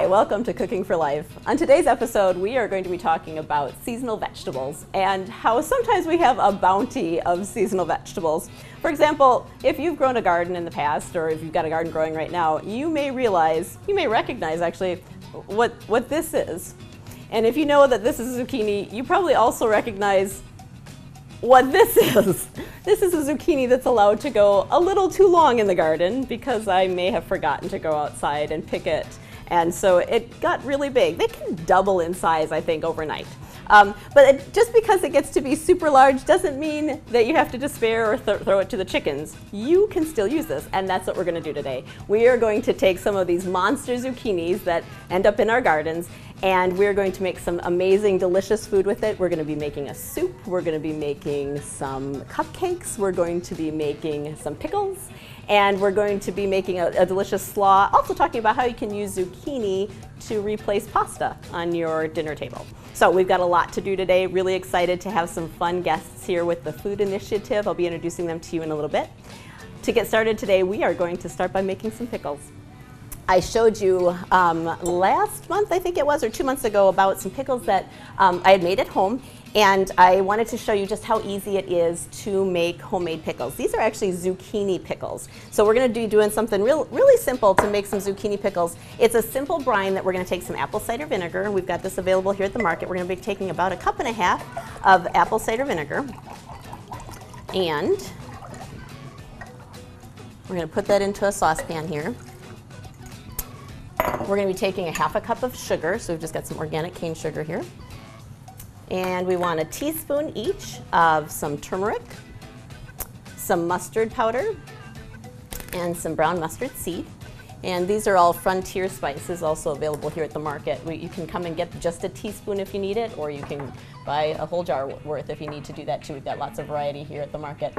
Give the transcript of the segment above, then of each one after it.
welcome to Cooking for Life. On today's episode, we are going to be talking about seasonal vegetables and how sometimes we have a bounty of seasonal vegetables. For example, if you've grown a garden in the past, or if you've got a garden growing right now, you may recognize actually what this is. And if you know that this is zucchini, you probably also recognize what this is. This is a zucchini that's allowed to go a little too long in the garden because I may have forgotten to go outside and pick it. And so it got really big. They can double in size, I think, overnight. But just because it gets to be super large doesn't mean that you have to despair or throw it to the chickens. You can still use this, and that's what we're going to do today. We are going to take some of these monster zucchinis that end up in our gardens, and we're going to make some amazing, delicious food with it. We're going to be making a soup. We're going to be making some cupcakes. We're going to be making some pickles. And we're going to be making a delicious slaw, also talking about how you can use zucchini to replace pasta on your dinner table. So we've got a lot to do today. Really excited to have some fun guests here with the Food Initiative. I'll be introducing them to you in a little bit. To get started today, we are going to start by making some pickles. I showed you last month, I think it was, or 2 months ago, about some pickles that I had made at home. And I wanted to show you just how easy it is to make homemade pickles. These are actually zucchini pickles. So we're going to be doing something really simple to make some zucchini pickles. It's a simple brine that we're going to take some apple cider vinegar. We've got this available here at the market. We're going to be taking about 1.5 cups of apple cider vinegar. And we're going to put that into a saucepan here. We're going to be taking 1/2 cup of sugar. So we've just got some organic cane sugar here. And we want 1 teaspoon each of some turmeric, some mustard powder, and some brown mustard seed. And these are all Frontier spices, also available here at the market. You can come and get just 1 teaspoon if you need it, or you can buy a whole jar worth if you need to do that too. We've got lots of variety here at the market.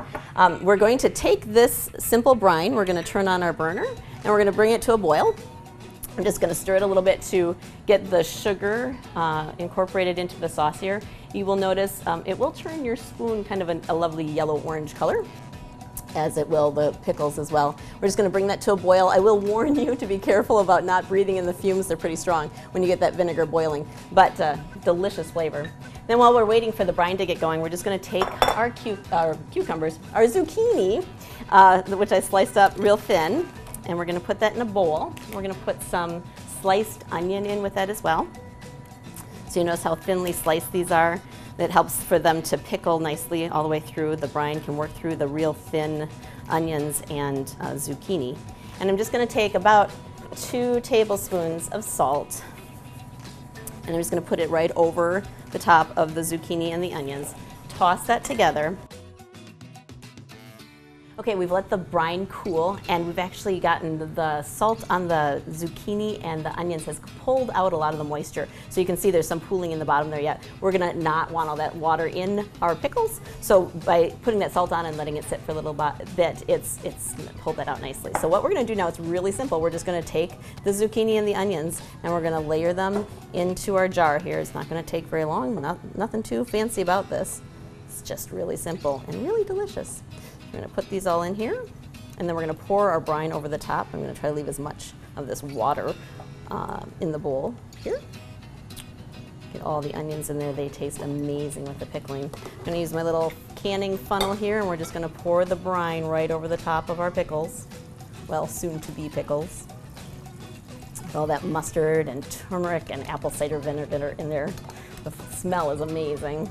We're going to take this simple brine, we're going to turn on our burner, and we're going to bring it to a boil. I'm just going to stir it a little bit to get the sugar incorporated into the sauce here. You will notice it will turn your spoon kind of a lovely yellow-orange color, as it will the pickles as well. We're just going to bring that to a boil. I will warn you to be careful about not breathing in the fumes. They're pretty strong when you get that vinegar boiling, but delicious flavor. Then while we're waiting for the brine to get going, we're just going to take our cucumbers, our zucchini, which I sliced up real thin, and we're going to put that in a bowl. We're going to put some sliced onion in with that as well. So you notice how thinly sliced these are. That helps for them to pickle nicely all the way through. The brine can work through the real thin onions and zucchini. And I'm just going to take about 2 tablespoons of salt, and I'm just going to put it right over the top of the zucchini and the onions. Toss that together. Okay, we've let the brine cool, and we've actually gotten the salt on the zucchini and the onions has pulled out a lot of the moisture. So you can see there's some pooling in the bottom there yet. We're gonna not want all that water in our pickles. So by putting that salt on and letting it sit for a little bit, it's pulled that out nicely. So what we're gonna do now, it's really simple. We're just gonna take the zucchini and the onions, and we're gonna layer them into our jar here. It's not gonna take very long, nothing too fancy about this. It's just really simple and really delicious. We're going to put these all in here, and then we're going to pour our brine over the top. I'm going to try to leave as much of this water in the bowl here. Get all the onions in there. They taste amazing with the pickling. I'm going to use my little canning funnel here, and we're just going to pour the brine right over the top of our pickles. Well, soon-to-be pickles. With all that mustard and turmeric and apple cider vinegar in there. The smell is amazing.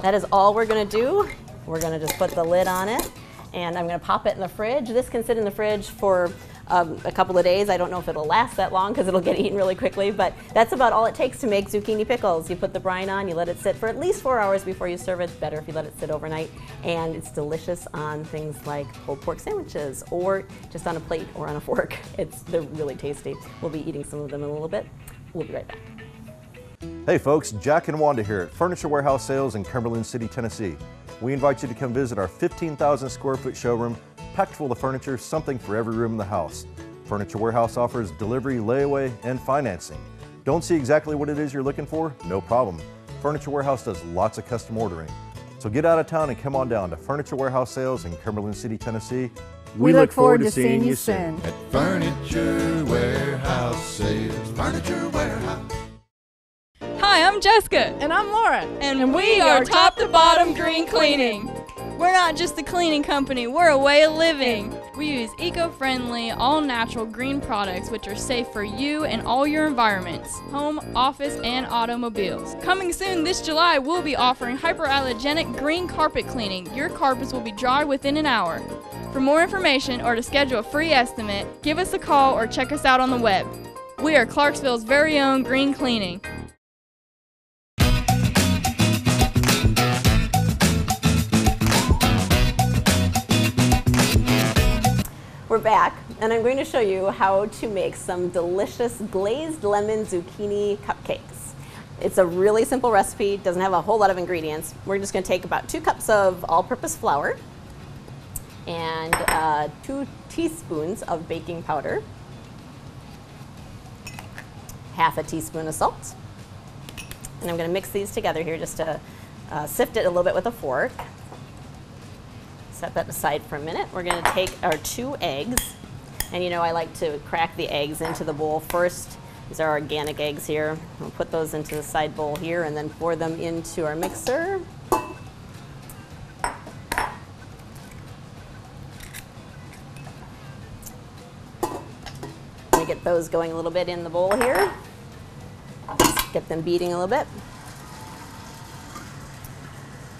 That is all we're going to do. We're going to just put the lid on it, and I'm going to pop it in the fridge. This can sit in the fridge for a couple of days. I don't know if it'll last that long because it'll get eaten really quickly, but that's about all it takes to make zucchini pickles. You put the brine on, you let it sit for at least 4 hours before you serve it. Better if you let it sit overnight, and it's delicious on things like pulled pork sandwiches or just on a plate or on a fork. They're really tasty. We'll be eating some of them in a little bit. We'll be right back. Hey folks, Jack and Wanda here at Furniture Warehouse Sales in Cumberland City, Tennessee. We invite you to come visit our 15,000 square foot showroom, packed full of furniture, something for every room in the house. Furniture Warehouse offers delivery, layaway, and financing. Don't see exactly what it is you're looking for? No problem. Furniture Warehouse does lots of custom ordering. So get out of town and come on down to Furniture Warehouse Sales in Cumberland City, Tennessee. We look forward to seeing you soon. At Furniture Warehouse Sales. Furniture Warehouse. Hi, I'm Jessica. And I'm Laura. And we are Top to Bottom Green Cleaning. We're not just a cleaning company, we're a way of living. We use eco-friendly, all-natural green products which are safe for you and all your environments, home, office, and automobiles. Coming soon this July, we'll be offering hyperallergenic green carpet cleaning. Your carpets will be dry within an hour. For more information or to schedule a free estimate, give us a call or check us out on the web. We are Clarksville's very own Green Cleaning. We're back, and I'm going to show you how to make some delicious glazed lemon zucchini cupcakes. It's a really simple recipe, doesn't have a whole lot of ingredients. We're just going to take about 2 cups of all-purpose flour and 2 teaspoons of baking powder, half a teaspoon of salt, and I'm going to mix these together here just to sift it a little bit with a fork. Set that aside for a minute. We're going to take our 2 eggs, and you know I like to crack the eggs into the bowl first. These are organic eggs here. We'll put those into the side bowl here and then pour them into our mixer. Let me get those going a little bit in the bowl here. Just get them beating a little bit.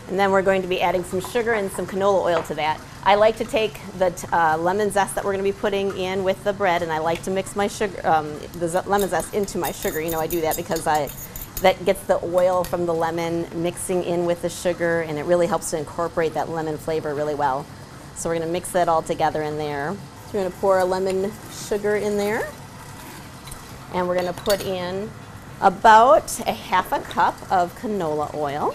And then we're going to be adding some sugar and some canola oil to that. I like to take the lemon zest that we're going to be putting in with the bread, and I like to mix my sugar, the lemon zest into my sugar. You know, I do that because that gets the oil from the lemon mixing in with the sugar, and it really helps to incorporate that lemon flavor really well. So we're going to mix that all together in there. So we're going to pour a lemon sugar in there, and we're going to put in about a half a cup of canola oil.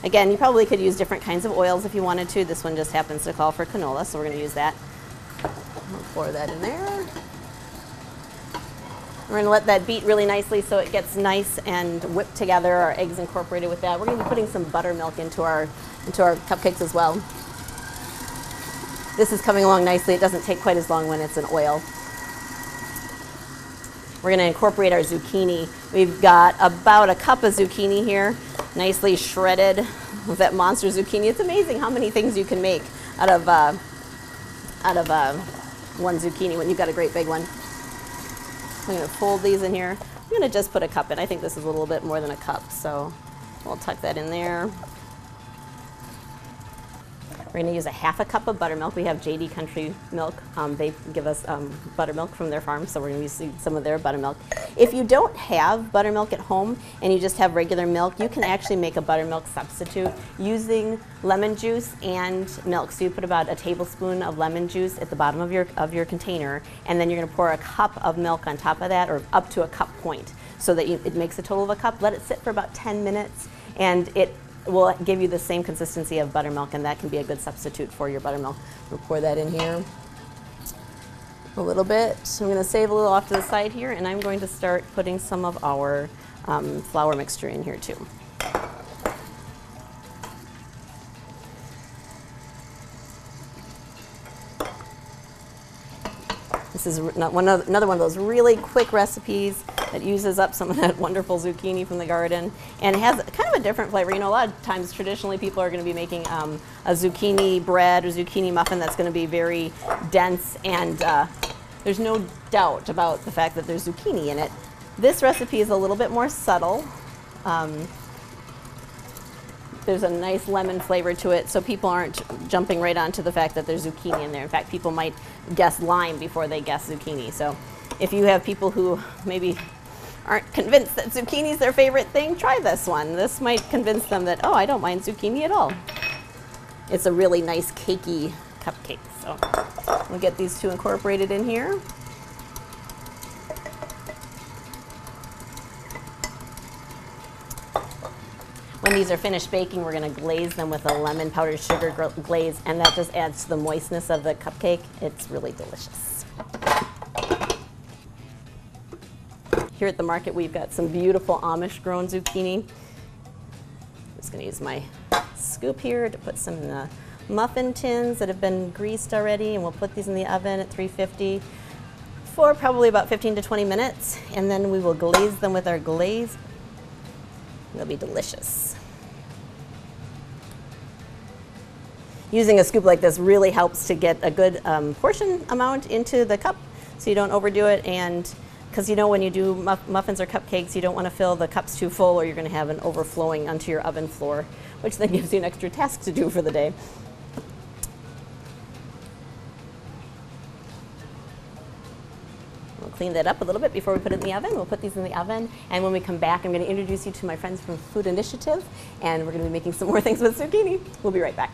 Again, you probably could use different kinds of oils if you wanted to. This one just happens to call for canola, so we're going to use that. We'll pour that in there. We're going to let that beat really nicely so it gets nice and whipped together, our eggs incorporated with that. We're going to be putting some buttermilk into our cupcakes as well. This is coming along nicely. It doesn't take quite as long when it's an oil. We're going to incorporate our zucchini. We've got about a cup of zucchini here, nicely shredded with that monster zucchini. It's amazing how many things you can make out of one zucchini when you've got a great big one. I'm going to fold these in here. I'm going to just put a cup in. I think this is a little bit more than a cup, so we'll tuck that in there. We're going to use a half a cup of buttermilk. We have JD Country Milk. They give us buttermilk from their farm, so we're going to use some of their buttermilk. If you don't have buttermilk at home and you just have regular milk, you can actually make a buttermilk substitute using lemon juice and milk. So you put about a tablespoon of lemon juice at the bottom of your container, and then you're going to pour a cup of milk on top of that, or up to a cup point, so that it makes a total of a cup. Let it sit for about 10 minutes, and it will give you the same consistency of buttermilk, and that can be a good substitute for your buttermilk. We'll pour that in here a little bit. So I'm going to save a little off to the side here, and I'm going to start putting some of our flour mixture in here too. This is another one of those really quick recipes that uses up some of that wonderful zucchini from the garden, and it has kind of a different flavor. You know, a lot of times traditionally people are going to be making a zucchini bread or zucchini muffin that's going to be very dense, and there's no doubt about the fact that there's zucchini in it. This recipe is a little bit more subtle. There's a nice lemon flavor to it, so people aren't jumping right onto the fact that there's zucchini in there. In fact, people might guess lime before they guess zucchini. So if you have people who maybe aren't convinced that zucchini is their favorite thing, try this one. This might convince them that, oh, I don't mind zucchini at all. It's a really nice cakey cupcake. So we'll get these two incorporated in here. When these are finished baking, we're going to glaze them with a lemon powdered sugar glaze, and that just adds to the moistness of the cupcake. It's really delicious. Here at the market, we've got some beautiful Amish grown zucchini. I'm just going to use my scoop here to put some in the muffin tins that have been greased already, and we'll put these in the oven at 350 for probably about 15 to 20 minutes, and then we will glaze them with our glaze. They'll be delicious. Using a scoop like this really helps to get a good portion amount into the cup so you don't overdo it, and because you know when you do muffins or cupcakes, you don't want to fill the cups too full or you're going to have an overflowing onto your oven floor, which then gives you an extra task to do for the day. We'll clean that up a little bit before we put it in the oven. We'll put these in the oven, and when we come back, I'm going to introduce you to my friends from Food Initiative, and we're going to be making some more things with zucchini. We'll be right back.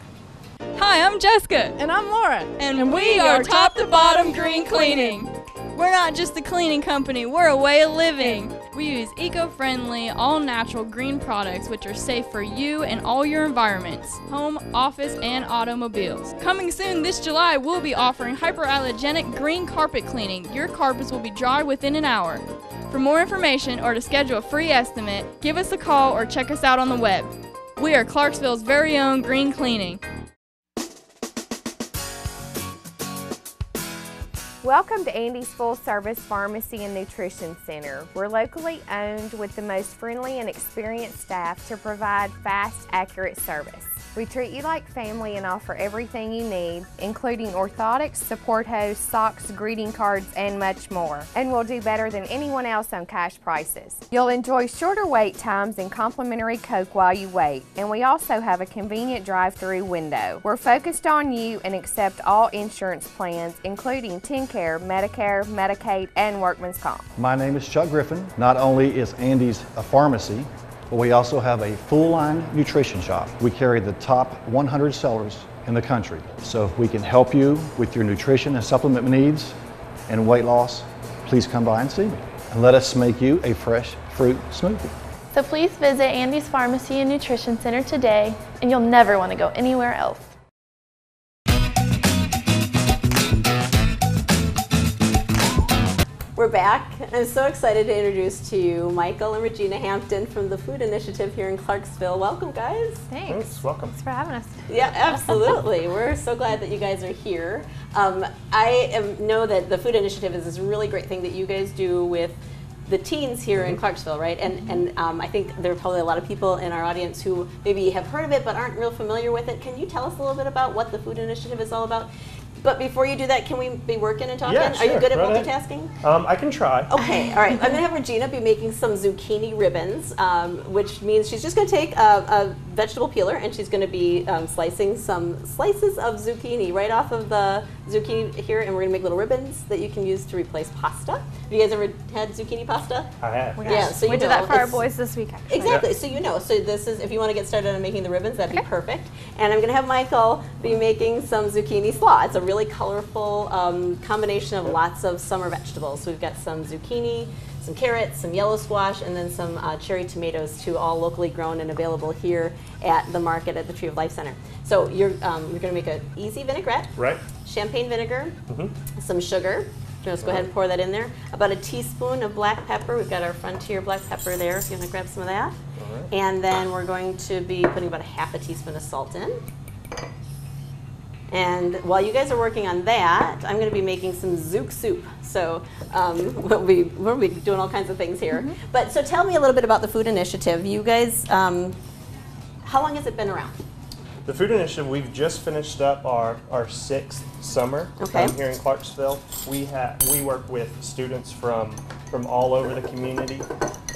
Hi, I'm Jessica. And I'm Laura. And we are Top to Bottom Green Cleaning. We're not just a cleaning company, we're a way of living. We use eco-friendly, all-natural green products which are safe for you and all your environments, home, office, and automobiles. Coming soon this July, we'll be offering hyperallergenic green carpet cleaning. Your carpets will be dry within an hour. For more information or to schedule a free estimate, give us a call or check us out on the web. We are Clarksville's very own green cleaning. Welcome to Andy's Full Service Pharmacy and Nutrition Center. We're locally owned with the most friendly and experienced staff to provide fast, accurate service. We treat you like family and offer everything you need, including orthotics, support hose, socks, greeting cards, and much more. And we'll do better than anyone else on cash prices. You'll enjoy shorter wait times and complimentary Coke while you wait. And we also have a convenient drive-through window. We're focused on you and accept all insurance plans, including TennCare, Medicare, Medicaid, and Workman's Comp. My name is Chuck Griffin. Not only is Andy's a pharmacy, but we also have a full-line nutrition shop. We carry the top 100 sellers in the country. So if we can help you with your nutrition and supplement needs and weight loss, please come by and see me. And let us make you a fresh fruit smoothie. So please visit Andy's Pharmacy and Nutrition Center today, and you'll never want to go anywhere else. We're back. I'm so excited to introduce to you Michael and Regina Hampton from the Food Initiative here in Clarksville. Welcome, guys. Thanks. Welcome. Thanks for having us. Yeah, absolutely. We're so glad that you guys are here. I know that the Food Initiative is this really great thing that you guys do with the teens here in Clarksville, right? And I think there are probably a lot of people in our audience who maybe have heard of it but aren't real familiar with it. Can you tell us a little bit about what the Food Initiative is all about? But before you do that, can we be working and talking? Yeah, sure. Are you good at Right multitasking? I can try. Okay, all right. I'm going to have Regina be making some zucchini ribbons, which means she's just going to take a vegetable peeler and she's going to be slicing some slices of zucchini right off of the zucchini here, and we're going to make little ribbons that you can use to replace pasta. Have you guys ever had zucchini pasta? I have. Yeah, so we did that for our boys this week, actually. Exactly, Yep. so you know. So this is, if you want to get started on making the ribbons, that'd be perfect. And I'm going to have Michael be making some zucchini slaw. It's a really colorful combination of lots of summer vegetables. So we've got some zucchini, some carrots, some yellow squash, and then some cherry tomatoes, too, all locally grown and available here at the market at the Tree of Life Center. So you're going to make an easy vinaigrette, Right. champagne vinegar, some sugar. Just go ahead and pour that in there. About a teaspoon of black pepper. We've got our Frontier black pepper there, so you're going to grab some of that. And then we're going to be putting about a half a teaspoon of salt in. And while you guys are working on that, I'm going to be making some zouk soup. So we'll be doing all kinds of things here. But so tell me a little bit about the Food Initiative. You guys, how long has it been around? The Food Initiative, we've just finished up our 6th summer here in Clarksville. We work with students from all over the community,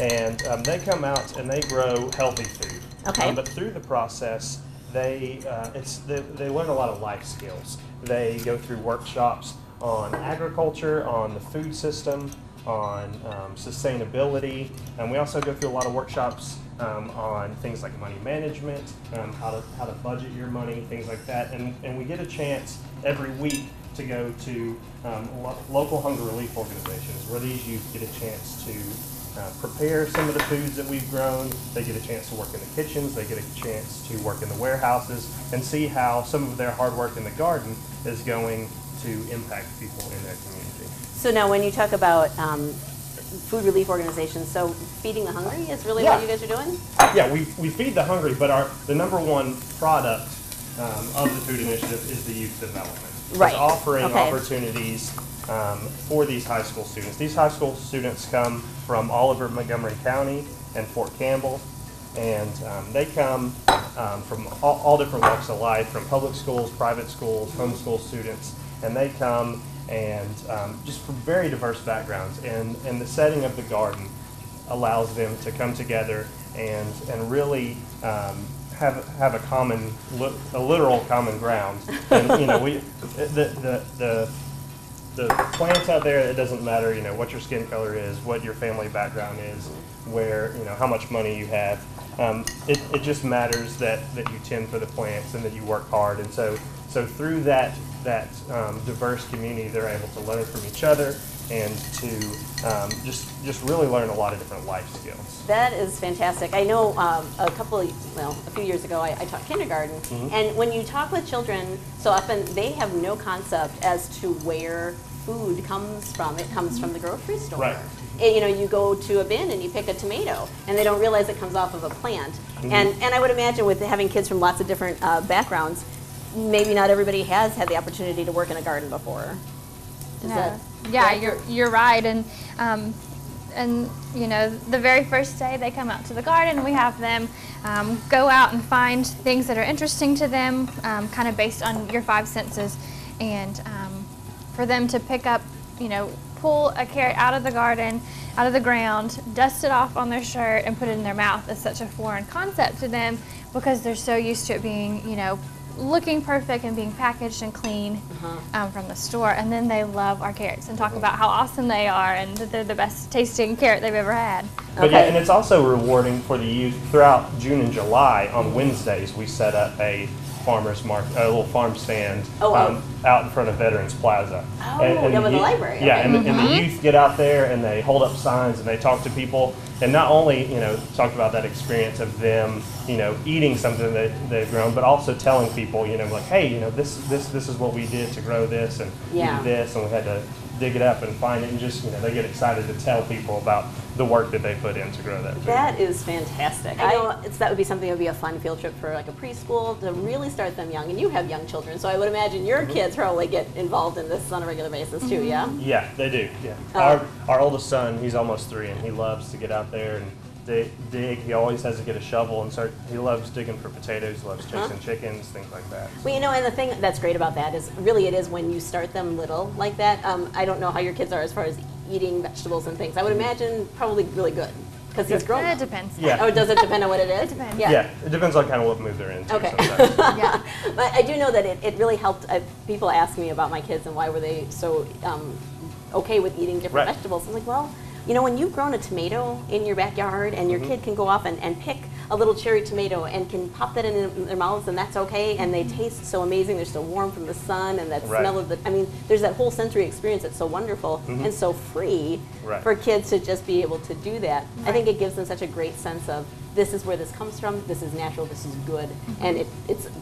and they come out and they grow healthy food. Okay. But through the process, they learn a lot of life skills. They go through workshops on agriculture, on the food system, on sustainability, and we also go through a lot of workshops on things like money management, how to budget your money, things like that. And we get a chance every week to go to local hunger relief organizations where these youth get a chance to prepare some of the foods that we've grown. They get a chance to work in the kitchens, they get a chance to work in the warehouses, and see how some of their hard work in the garden is going to impact people in their community. So now when you talk about food relief organizations, so Feeding the Hungry is really what you guys are doing? Yeah, we feed the hungry, but the number one product of the food initiative is the youth development. Right. It's offering Okay. opportunities for these high school students. These high school students come from all over Montgomery County and Fort Campbell, and they come from all different walks of life, from public schools, private schools, homeschool students, and they come and just from very diverse backgrounds. And the setting of the garden allows them to come together and really have a common, a literal common ground. And you know, the plants out there, it doesn't matter, you know, what your skin color is, what your family background is, where, you know, how much money you have. It just matters that you tend for the plants and that you work hard. And so through that diverse community, they're able to learn from each other and to just really learn a lot of different life skills. That is fantastic. I know a few years ago I taught kindergarten, and when you talk with children, so often they have no concept as to where food comes from. It comes from the grocery store. Right. You know, you go to a bin and you pick a tomato, and they don't realize it comes off of a plant. And I would imagine with having kids from lots of different backgrounds, maybe not everybody has had the opportunity to work in a garden before. You're right, and you know, the very first day they come out to the garden, we have them go out and find things that are interesting to them, kind of based on your 5 senses, and for them to pick up, you know, pull a carrot out of the garden, out of the ground, dust it off on their shirt, and put it in their mouth is such a foreign concept to them because they're so used to it being, you know, looking perfect and being packaged and clean from the store. And then they love our carrots and talk about how awesome they are and that they're the best tasting carrot they've ever had. But yeah, and it's also rewarding for the youth. Throughout June and July, on Wednesdays, we set up a farmer's market, a little farm stand out in front of Veterans Plaza. With the library. Yeah, and the youth get out there and they hold up signs and they talk to people, and not only, you know, talk about that experience of them, you know, eating something that they've grown, but also telling people, you know, like, hey, you know, this is what we did to grow this, and we did this, and we had to dig it up and find it, and just, you know, they get excited to tell people about the work that they put in to grow that food. That is fantastic. I know that would be something that would be a fun field trip for like a preschool to really start them young. And you have young children, so I would imagine your kids probably get involved in this on a regular basis too, yeah? Yeah, they do, yeah. Our oldest son, he's almost 3, and he loves to get out there and dig. He always has to get a shovel and start. He loves digging for potatoes, loves chasing chickens, things like that. Well, you know, and the thing that's great about that is really it is when you start them little like that. I don't know how your kids are as far as eating vegetables and things. I would imagine probably really good because he's grown. It depends. Yeah. Oh, does it depend on what it is? It depends. Yeah, it depends on kind of what mood they're into. Okay. Yeah. But I do know that it really helped. People ask me about my kids and why were they so okay with eating different vegetables. I'm like, well, you know, when you've grown a tomato in your backyard and your kid can go off and pick a little cherry tomato and can pop that in their mouths and that's okay, and they taste so amazing, they're so warm from the sun and that smell of I mean, there's that whole sensory experience that's so wonderful and so free for kids to just be able to do that. I think it gives them such a great sense of this is where this comes from, this is natural, this is good, and it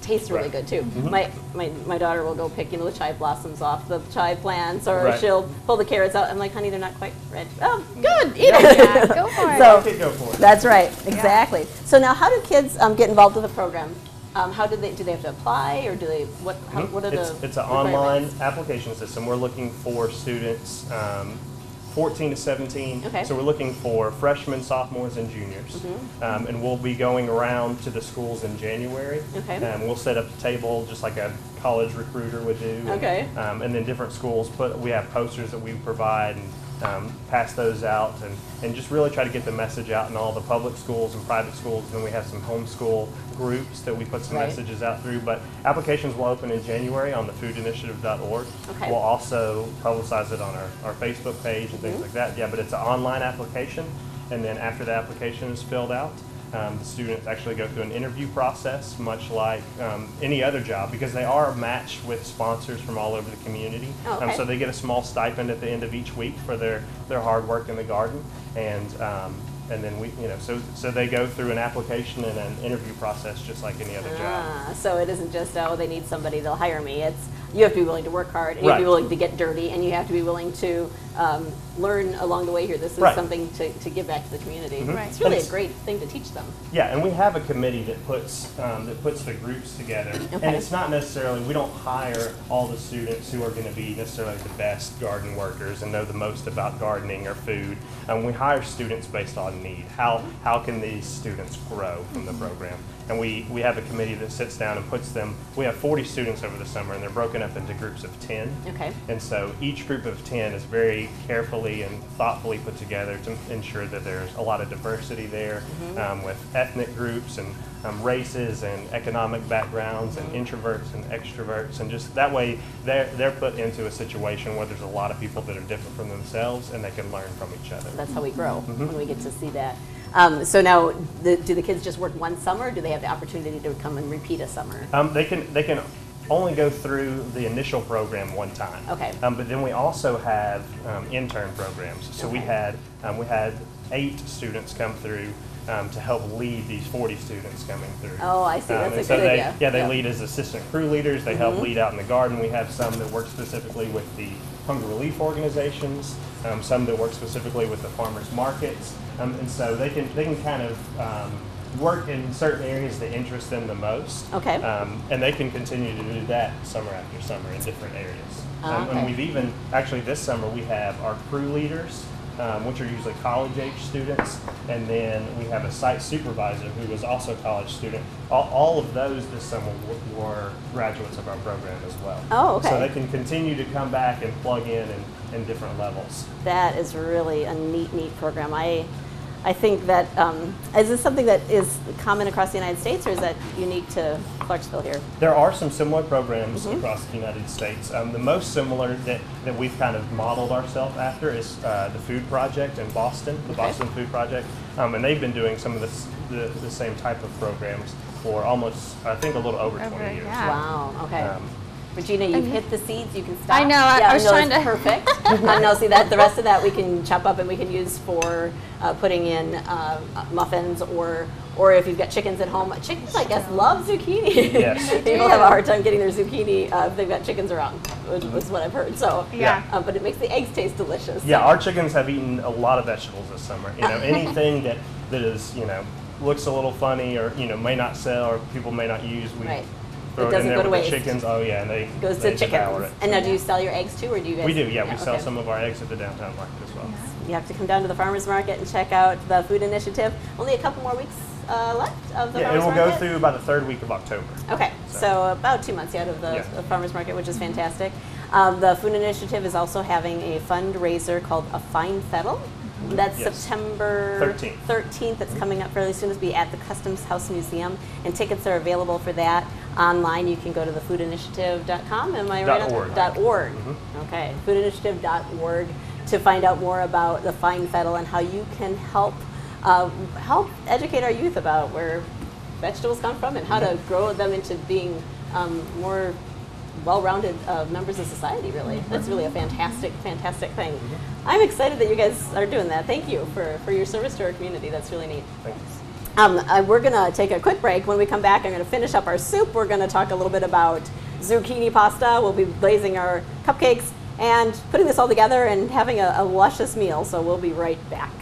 tastes really good too. My daughter will go pick, you know, the chive blossoms off the chive plants, or she'll pull the carrots out. I'm like, honey, they're not quite red. Oh, good, eat it. Yeah, go for it. So, Go for it. that's right, exactly. So now, how do kids get involved with the program? How do they have to apply, or do they what are the? It's an online application system. We're looking for students 14 to 17. Okay. So we're looking for freshmen, sophomores, and juniors. And we'll be going around to the schools in January. Okay. We'll set up a table just like a college recruiter would do. Okay. And then different schools, we have posters that we provide and pass those out and just really try to get the message out in all the public schools and private schools. And then we have some homeschool groups that we put some messages out through. But applications will open in January on the foodinitiative.org. Okay. We'll also publicize it on our Facebook page and things like that. Yeah, but it's an online application, and then after the application is filled out, the students actually go through an interview process, much like any other job, because they are matched with sponsors from all over the community. Okay. So they get a small stipend at the end of each week for their hard work in the garden, and And then we, so they go through an application and an interview process just like any other job. So it isn't just, oh, they need somebody, they'll hire me. It's, you have to be willing to work hard, and you have to be willing to get dirty, and you have to be willing to learn along the way here. This is something to give back to the community. It's really a great thing to teach them. Yeah, and we have a committee that puts the groups together. And it's not necessarily, we don't hire all the students who are going to be necessarily the best garden workers and know the most about gardening or food. We hire students based on need. How can these students grow from the program? And we have a committee that sits down and puts them, we have 40 students over the summer, and they're broken up into groups of 10. Okay. And so each group of 10 is very carefully and thoughtfully put together to ensure that there's a lot of diversity there, with ethnic groups and races and economic backgrounds and introverts and extroverts, and just that way they're put into a situation where there's a lot of people that are different from themselves and they can learn from each other. That's how we grow, when we get to see that. So now, do the kids just work one summer, or do they have the opportunity to come and repeat a summer? They can only go through the initial program one time. Okay. But then we also have intern programs. So we had 8 students come through to help lead these 40 students coming through. Oh, I see. That's a good idea. Yeah, they lead as assistant crew leaders. They help lead out in the garden. We have some that work specifically with the hunger relief organizations, some that work specifically with the farmers markets, and so they can kind of work in certain areas that interest them the most. Okay. And they can continue to do that summer after summer in different areas. Okay. And we've even, actually this summer, we have our crew leaders, which are usually college-age students, and then we have a site supervisor who was also a college student. All of those this summer were graduates of our program as well. Oh, okay. So they can continue to come back and plug in different levels. That is really a neat program. I think that, is this something that is common across the United States, or is that unique to Clarksville here? There are some similar programs across the United States. The most similar that we've kind of modeled ourselves after is the Food Project in Boston, the Boston Food Project. And they've been doing some of the same type of programs for almost, I think, a little over 20 years. Yeah. Wow, okay. Regina, you've hit the seeds, you can stop. I know, I was trying to. Perfect. No, see that, the rest of that we can chop up and we can use for putting in muffins, or if you've got chickens at home. Chickens, I guess, love zucchini. Yes. People have a hard time getting their zucchini if they've got chickens around, is what I've heard. So, but it makes the eggs taste delicious. Yeah, our chickens have eaten a lot of vegetables this summer. Anything that is, looks a little funny or, may not sell or people may not use, we throw it in there with the chickens. Oh yeah, and they goes to chickens. And now, do you sell your eggs too, or do you guys? We do. Yeah, we sell some of our eggs at the downtown market as well. You have to come down to the farmers market and check out the food initiative. Only a couple more weeks left of the farmers market. It will go through about the 3rd week of October. Okay, so about 2 months out of the farmers market, which is fantastic. The food initiative is also having a fundraiser called A Fine Fettle. That's September 13th. It's coming up fairly soon. It'll be at the Customs House Museum, and tickets are available for that online. You can go to thefoodinitiative.com. Am I right? .org. Okay, foodinitiative.org to find out more about the Fine Fettle and how you can help educate our youth about where vegetables come from and how to grow them into being more well-rounded members of society, really. That's really a fantastic thing. I'm excited that you guys are doing that. Thank you for your service to our community. That's really neat. Thanks. We're going to take a quick break. When we come back, I'm going to finish up our soup. We're going to talk a little bit about zucchini pasta. We'll be glazing our cupcakes and putting this all together and having a luscious meal. So we'll be right back.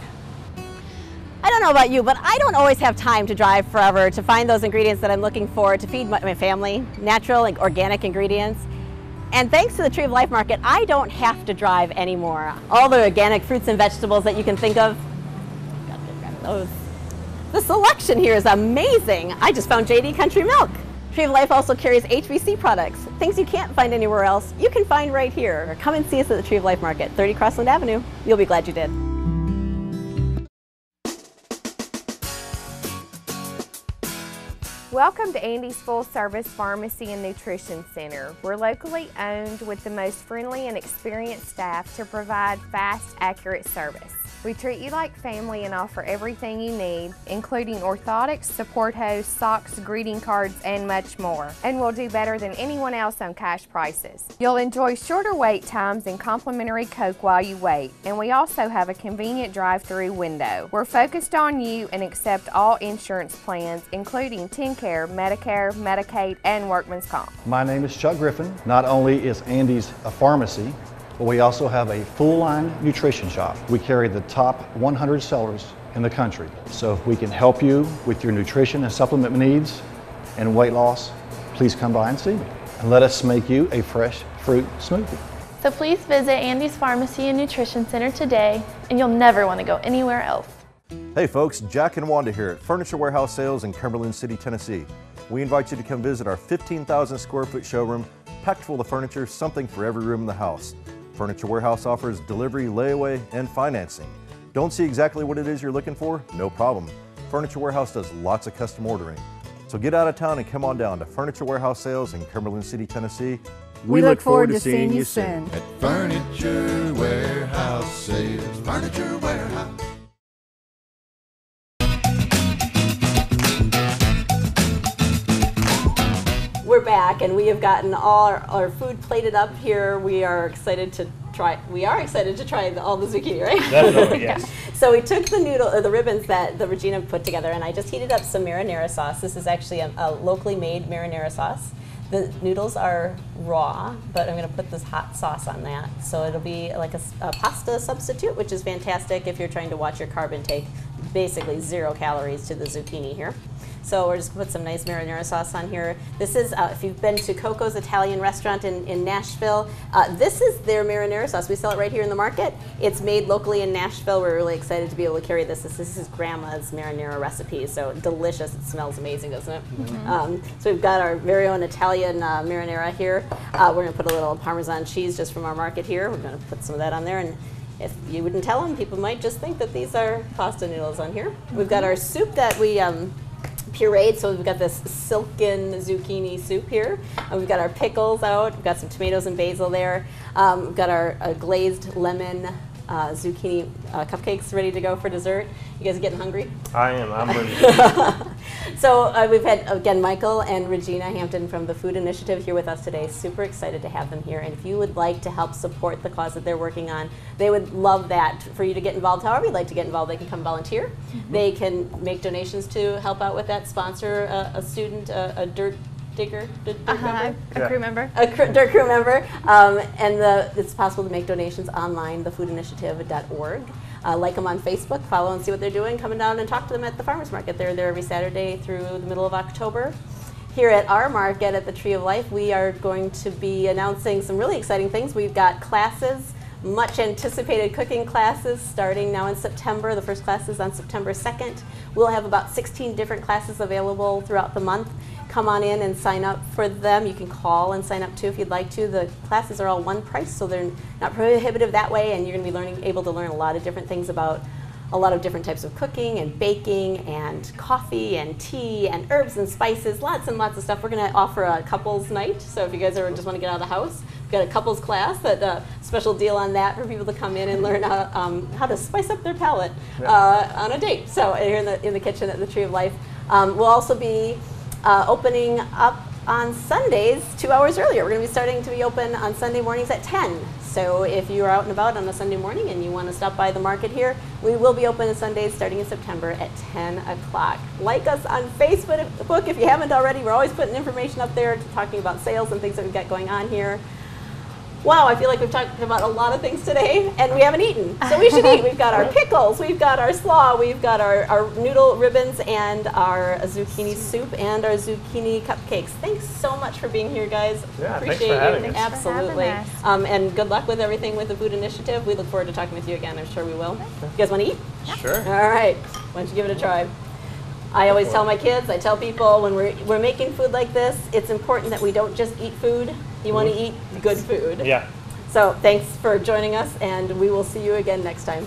I don't know about you, but I don't always have time to drive forever to find those ingredients that I'm looking for to feed my family, natural and organic ingredients. And thanks to the Tree of Life Market, I don't have to drive anymore. All the organic fruits and vegetables that you can think of, got to grab those. The selection here is amazing. I just found JD Country Milk. Tree of Life also carries HBC products. Things you can't find anywhere else, you can find right here. Come and see us at the Tree of Life Market, 30 Crossland Avenue. You'll be glad you did. Welcome to Andy's Full Service Pharmacy and Nutrition Center. We're locally owned with the most friendly and experienced staff to provide fast, accurate service. We treat you like family and offer everything you need, including orthotics, support hose, socks, greeting cards, and much more. And we'll do better than anyone else on cash prices. You'll enjoy shorter wait times and complimentary Coke while you wait. And we also have a convenient drive-through window. We're focused on you and accept all insurance plans, including TennCare, Medicare, Medicaid, and Workman's Comp. My name is Chuck Griffin. Not only is Andy's a pharmacy, but we also have a full-line nutrition shop. We carry the top 100 sellers in the country. So if we can help you with your nutrition and supplement needs and weight loss, please come by and see me. And let us make you a fresh fruit smoothie. So please visit Andy's Pharmacy and Nutrition Center today, and you'll never want to go anywhere else. Hey folks, Jack and Wanda here at Furniture Warehouse Sales in Cumberland City, Tennessee. We invite you to come visit our 15,000 square foot showroom, packed full of furniture, something for every room in the house. Furniture Warehouse offers delivery, layaway, and financing. Don't see exactly what it is you're looking for? No problem. Furniture Warehouse does lots of custom ordering. So get out of town and come on down to Furniture Warehouse Sales in Cumberland City, Tennessee. We look forward to seeing you soon. At Furniture Warehouse Sales. Furniture Warehouse. We're back and we have gotten all our food plated up here. We are excited to try all the zucchini, right? Definitely, yes. So we took the ribbons that the Regina put together, and I just heated up some marinara sauce. This is actually a locally made marinara sauce. The noodles are raw, but I'm going to put this hot sauce on that. So it'll be like a pasta substitute, which is fantastic if you're trying to watch your carb intake. Basically 0 calories to the zucchini here. So we're just going to put some nice marinara sauce on here. This is, if you've been to Coco's Italian restaurant in Nashville, this is their marinara sauce. We sell it right here in the market. It's made locally in Nashville. We're really excited to be able to carry this. This is Grandma's marinara recipe, so delicious. It smells amazing, doesn't it? Mm-hmm. So we've got our very own Italian marinara here. We're going to put a little Parmesan cheese just from our market here. We're going to put some of that on there. And if you wouldn't tell them, people might just think that these are pasta noodles on here. Mm-hmm. We've got our soup that we pureed, so we've got this silken zucchini soup here. We've got our pickles out. We've got some tomatoes and basil there. We've got our glazed lemon zucchini cupcakes ready to go for dessert. You guys are getting hungry? I am. I'm ready. So we've had, again, Michael and Regina Hampton from the Food Initiative here with us today. Super excited to have them here. And if you would like to help support the cause that they're working on, they would love that for you to get involved. However you'd like to get involved, they can come volunteer. Mm-hmm. They can make donations to help out with that, sponsor a student, a dirt digger, A crew member. Dirt crew member. And it's possible to make donations online, thefoodinitiative.org. Like them on Facebook, follow and see what they're doing. Come down and talk to them at the farmers market. They're there every Saturday through the middle of October. Here at our market at the Tree of Life, we are going to be announcing some really exciting things. We've got classes, much anticipated cooking classes starting now in September. The first class is on September 2nd. We'll have about 16 different classes available throughout the month. Come on in and sign up for them. You can call and sign up too if you'd like to. The classes are all one price, so they're not prohibitive that way, and you're going to be able to learn a lot of different things about a lot of different types of cooking and baking and coffee and tea and herbs and spices, lots and lots of stuff. We're going to offer a couples night, so if you guys just want to get out of the house, we've got a couples class, special deal on that for people to come in and learn how to spice up their palate on a date. So here in the kitchen at the Tree of Life. We'll also be opening up on Sundays 2 hours earlier. We're going to be starting to be open on Sunday mornings at 10. So if you are out and about on a Sunday morning and you want to stop by the market here, we will be open on Sundays starting in September at 10 o'clock. Like us on Facebook if you haven't already. We're always putting information up there talking about sales and things that we've got going on here. Wow, I feel like we've talked about a lot of things today, and we haven't eaten, so we should eat. We've got our pickles, we've got our slaw, we've got our noodle ribbons, and our zucchini soup, and our zucchini cupcakes. Thanks so much for being here, guys. Yeah, appreciate thanks for having you. us. Absolutely. And good luck with everything with the Food Initiative. We look forward to talking with you again. I'm sure we will. You guys want to eat? Sure. All right. Why don't you give it a try? I always tell my kids, I tell people when we're making food like this, it's important that we don't just eat food. You want to eat good food. Yeah. So thanks for joining us, and we will see you again next time.